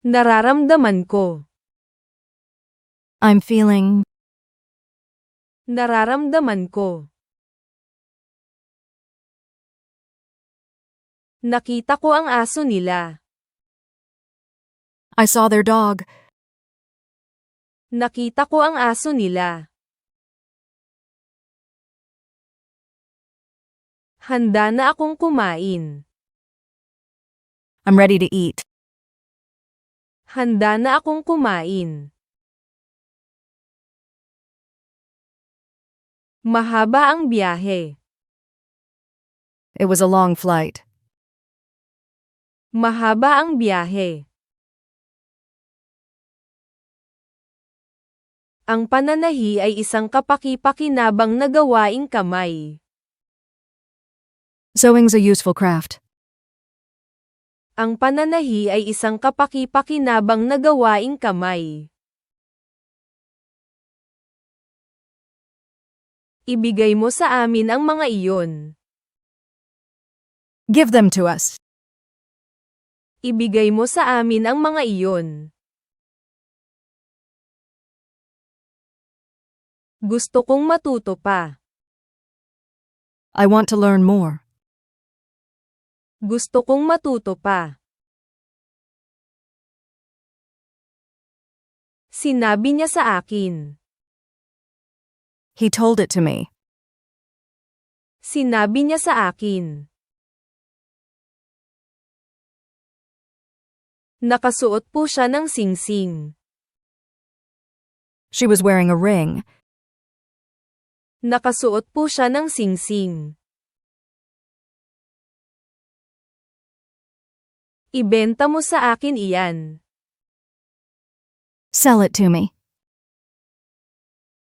Nararamdaman ko. I'm feeling. Nararamdaman ko. Nakita ko ang aso nila. I saw their dog. Nakita ko ang aso nila. Handa na akong kumain. I'm ready to eat. Handa na akong kumain. Mahaba ang biyahe. It was a long flight. Mahaba ang biyahe. Ang pananahi ay isang kapaki-pakinabang na gawaing kamay. Sewing's a useful craft. Ang pananahi ay isang kapaki-pakinabang na gawaing kamay. Ibigay mo sa amin ang mga iyon. Give them to us. Ibigay mo sa amin ang mga iyon. Gusto kong matuto pa. I want to learn more. Gusto kong matuto pa. Sinabi niya sa akin. He told it to me. Sinabi niya sa akin. Nakasuot po siya ng singsing. She was wearing a ring. Nakasuot po siya ng singsing. Ibenta mo sa akin iyan. Sell it to me.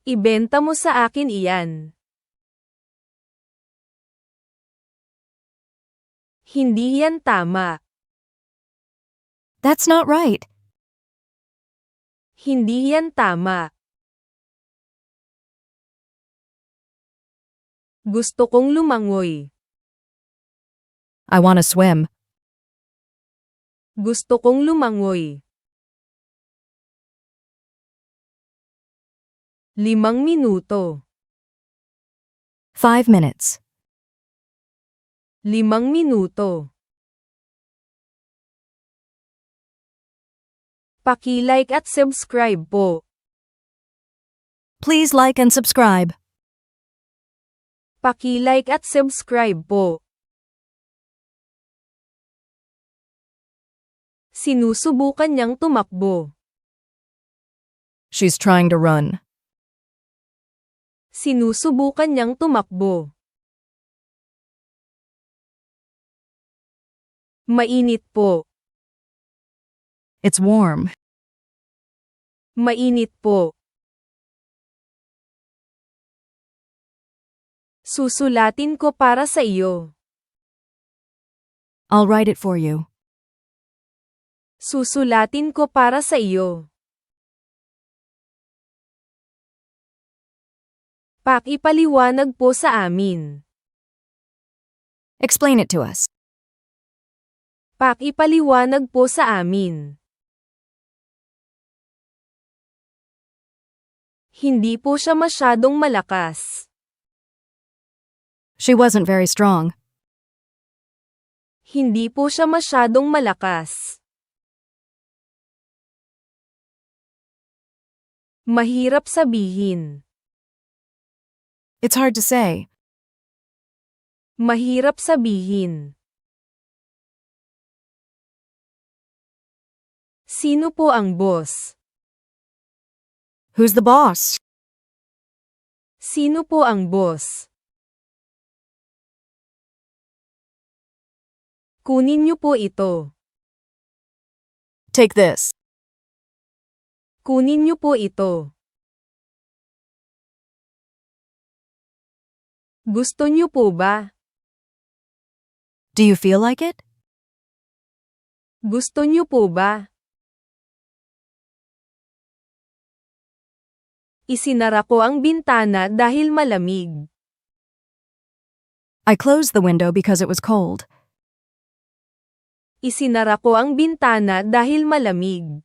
Ibenta mo sa akin iyan. Hindi yan tama. That's not right. Hindi yan tama. Gusto kong lumangoy. I want to swim. Gusto kong lumangoy. 5 minuto. 5 minutes. 5 minuto. Paki-like at subscribe po. Please like and subscribe. Paki-like at subscribe po. Sinusubukan niyang tumakbo. She's trying to run. Sinusubukan niyang tumakbo. Mainit po. It's warm. Mainit po. Susulatin ko para sa iyo. I'll write it for you. Susulatin ko para sa iyo. Pakipaliwanag po sa amin. Explain it to us. Pakipaliwanag po sa amin. Hindi po siya masyadong malakas. She wasn't very strong. Hindi po siya masyadong malakas. Mahirap sabihin. It's hard to say. Mahirap sabihin. Sino po ang boss? Who's the boss? Sino po ang boss? Kunin niyo po ito. Take this. Kunin niyo po ito. Gusto niyo po ba? Do you feel like it? Gusto niyo po ba? Isinara ko ang bintana dahil malamig. I closed the window because it was cold. Isinara ko ang bintana dahil malamig.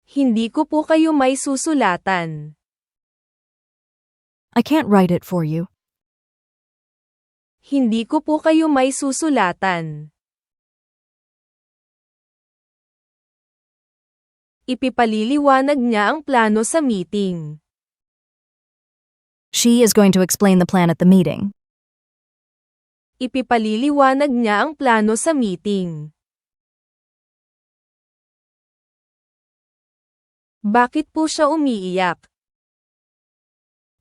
Hindi ko po kayo may susulatan. I can't write it for you. Hindi ko po kayo may susulatan. Ipipaliliwanag niya ang plano sa meeting. She is going to explain the plan at the meeting. Ipipaliliwanag niya ang plano sa meeting. Bakit po siya umiiyak?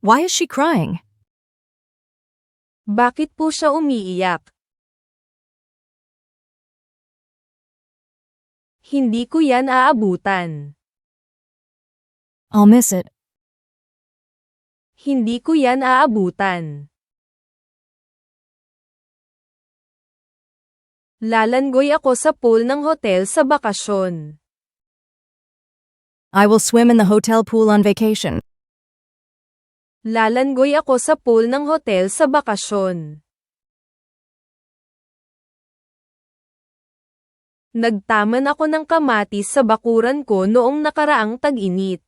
Why is she crying? Bakit po siya umiiyak? Hindi ko yan aabutan. I'll miss it. Hindi ko yan aabutan. Lalangoy ako sa pool ng hotel sa bakasyon. I will swim in the hotel pool on vacation. Lalangoy ako sa pool ng hotel sa bakasyon. Nagtaman ako ng kamatis sa bakuran ko noong nakaraang tag-init.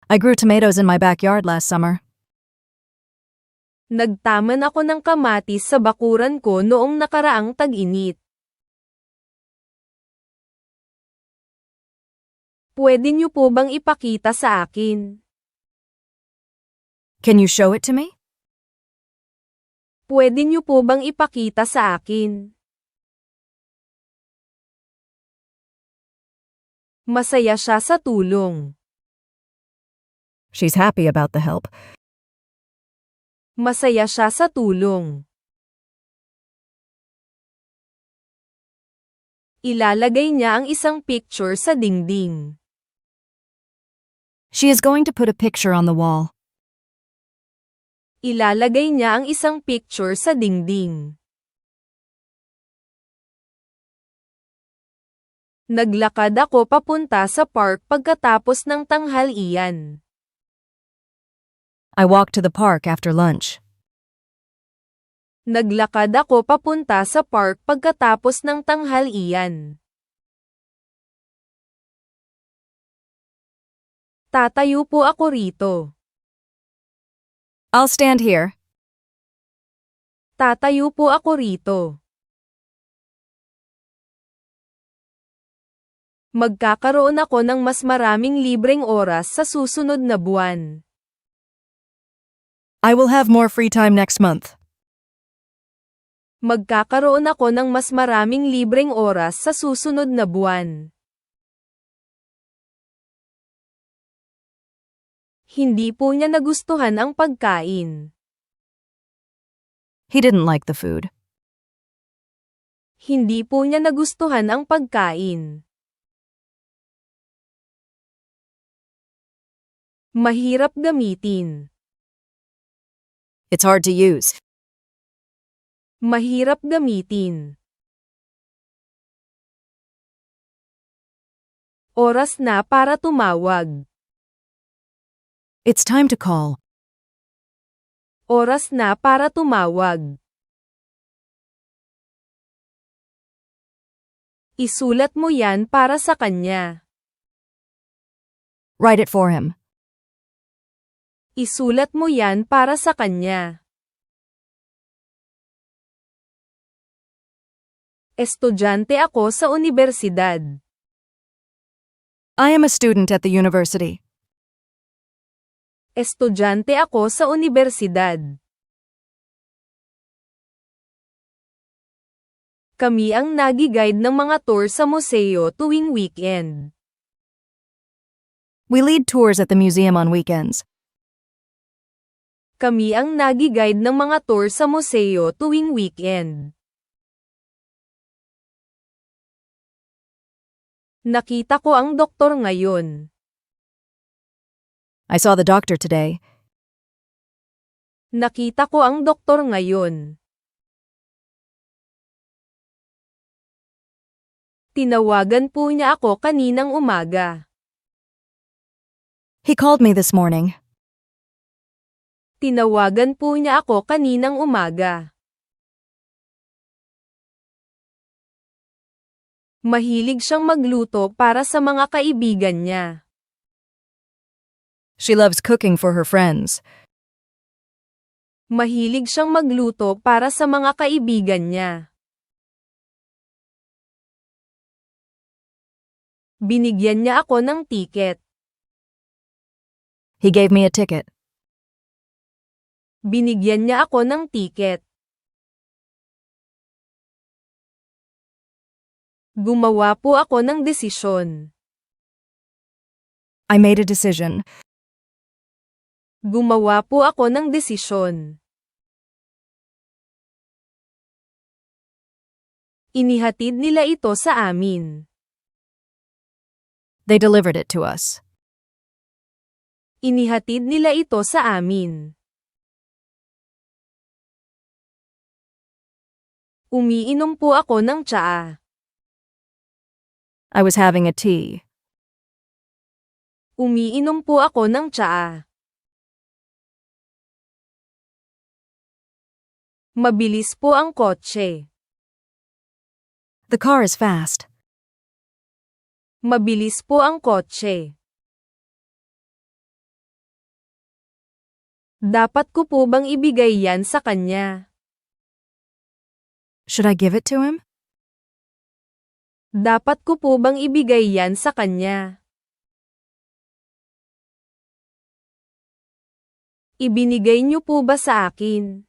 I grew tomatoes in my backyard last summer. Nagtaman ako ng kamatis sa bakuran ko noong nakaraang tag-init. Pwede niyo po bang ipakita sa akin? Can you show it to me? Pwede niyo po bang ipakita sa akin? Masaya siya sa tulong. She's happy about the help. Masaya siya sa tulong. Ilalagay niya ang isang picture sa dingding. She is going to put a picture on the wall. Ilalagay niya ang isang picture sa dingding. Naglakad ako papunta sa park pagkatapos ng tanghalian. I walked to the park after lunch. Naglakad ako papunta sa park pagkatapos ng tanghalian. Tatayo po ako rito. I'll stand here. Tatayo po ako rito. Magkakaroon ako ng mas maraming libreng oras sa susunod na buwan. I will have more free time next month. Magkakaroon ako ng mas maraming libreng oras sa susunod na buwan. Hindi po niya nagustuhan ang pagkain. He didn't like the food. Hindi po niya nagustuhan ang pagkain. Mahirap gamitin. It's hard to use. Mahirap gamitin. Oras na para tumawag. It's time to call. Oras na para tumawag. Isulat mo yan para sa kanya. Write it for him. Isulat mo yan para sa kanya. Estudyante ako sa unibersidad. I am a student at the university. Estudyante ako sa unibersidad. Kami ang nagi-guide ng mga tour sa museo tuwing weekend. We lead tours at the museum on weekends. Kami ang nagi-guide ng mga tour sa museo tuwing weekend. Nakita ko ang doktor ngayon. I saw the doctor today. Nakita ko ang doktor ngayon. Tinawagan po niya ako kaninang umaga. He called me this morning. Tinawagan po niya ako kaninang umaga. Mahilig siyang magluto para sa mga kaibigan niya. She loves cooking for her friends. Mahilig siyang magluto para sa mga kaibigan niya. Binigyan niya ako ng tiket. He gave me a ticket. Binigyan niya ako ng tiket. Gumawa po ako ng desisyon. I made a decision. Gumawa po ako ng desisyon. Inihatid nila ito sa amin. They delivered it to us. Inihatid nila ito sa amin. Umiinom po ako ng tsaa. I was having a tea. Umiinom po ako ng tsaa. Mabilis po ang kotse. The car is fast. Mabilis po ang kotse. Dapat ko po bang ibigay yan sa kanya? Should I give it to him? Dapat ko po bang ibigay yan sa kanya? Ibinigay niyo po ba sa akin?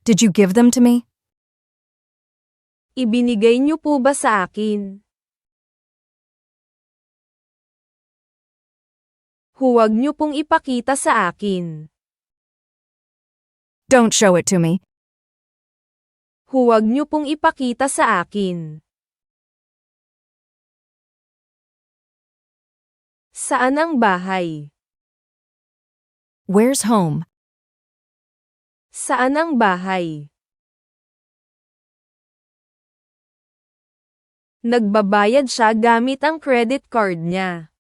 Did you give them to me? Ibinigay niyo po ba sa akin? Huwag niyo pong ipakita sa akin. Don't show it to me. Huwag niyo pong ipakita sa akin. Saan ang bahay? Where's home? Saan ang bahay? Nagbabayad siya gamit ang credit card niya.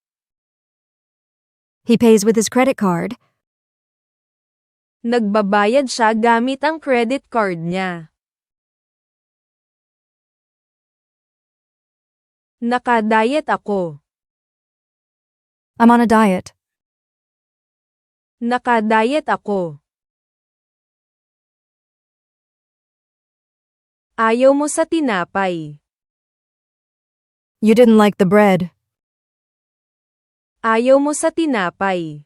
He pays with his credit card. Nagbabayad siya gamit ang credit card niya. Naka-diet ako. I'm on a diet. Naka-diet ako. Ayaw mo sa tinapay. You didn't like the bread. Ayaw mo sa tinapay.